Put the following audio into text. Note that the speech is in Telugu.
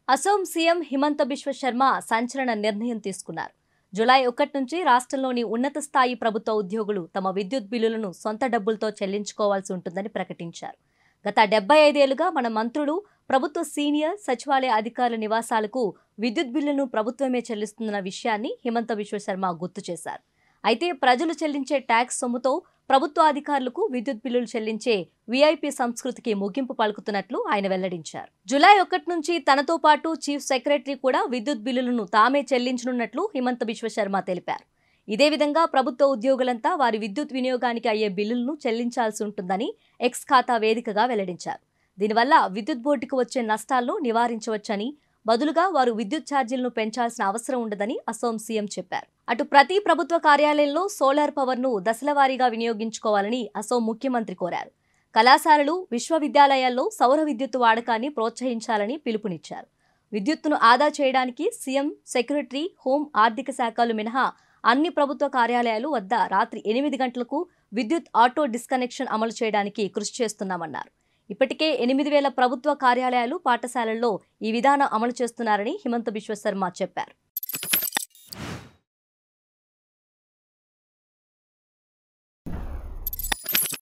అసోం సీఎం హిమంత బిశ్వ శర్మ సంచలన నిర్ణయం తీసుకున్నారు. జూలై 1 నుంచి రాష్ట్రంలోని ఉన్నత స్థాయి ప్రభుత్వ ఉద్యోగులు తమ విద్యుత్ బిల్లులను సొంత డబ్బులతో చెల్లించుకోవాల్సి ఉంటుందని ప్రకటించారు. గత 75 ఏళ్లుగా మన మంత్రులు, ప్రభుత్వ సీనియర్ సచివాలయ అధికారుల నివాసాలకు విద్యుత్ బిల్లును ప్రభుత్వమే చెల్లిస్తున్న విషయాన్ని హిమంత బిశ్వ శర్మ గుర్తు చేశారు. అయితే ప్రజలు చెల్లించే ట్యాక్స్ సొమ్ముతో ప్రభుత్వ అధికారులకు విద్యుత్ బిల్లులు చెల్లించే వీఐపీ సంస్కృతికి ముగింపు పలుకుతున్నట్లు ఆయన వెల్లడించారు. జూలై 1 నుంచి తనతో పాటు చీఫ్ సెక్రటరీ కూడా విద్యుత్ బిల్లులను తామే చెల్లించనున్నట్లు హిమంత బిశ్వ శర్మ తెలిపారు. ఇదే విధంగా ప్రభుత్వ ఉద్యోగులంతా వారి విద్యుత్ వినియోగానికి అయ్యే బిల్లులను చెల్లించాల్సి ఉంటుందని ఎక్స్ ఖాతా వేదికగా వెల్లడించారు. దీనివల్ల విద్యుత్ బోర్డుకు వచ్చే నష్టాలను నివారించవచ్చని, బదులుగా వారు విద్యుత్ ఛార్జీలను పెంచాల్సిన అవసరం ఉండదని అసోం సీఎం చెప్పారు. అటు ప్రతి ప్రభుత్వ కార్యాలయంలో సోలార్ పవర్ను దశలవారీగా వినియోగించుకోవాలని అసోం ముఖ్యమంత్రి కోరారు. కళాశాలలు, విశ్వవిద్యాలయాల్లో సౌర విద్యుత్ వాడకాన్ని ప్రోత్సహించాలని పిలుపునిచ్చారు. విద్యుత్తును ఆదా చేయడానికి సీఎం, సెక్రటరీ, హోం, ఆర్థిక శాఖలు మినహా అన్ని ప్రభుత్వ కార్యాలయాలు వద్ద రాత్రి 8 గంటలకు విద్యుత్ ఆటో డిస్కనెక్షన్ అమలు చేయడానికి కృషి చేస్తున్నామన్నారు. ఇప్పటికే 8,000 ప్రభుత్వ కార్యాలయాలు, పాఠశాలల్లో ఈ విధానం అమలు చేస్తున్నారని హిమంత బిశ్వ శర్మ చెప్పారు.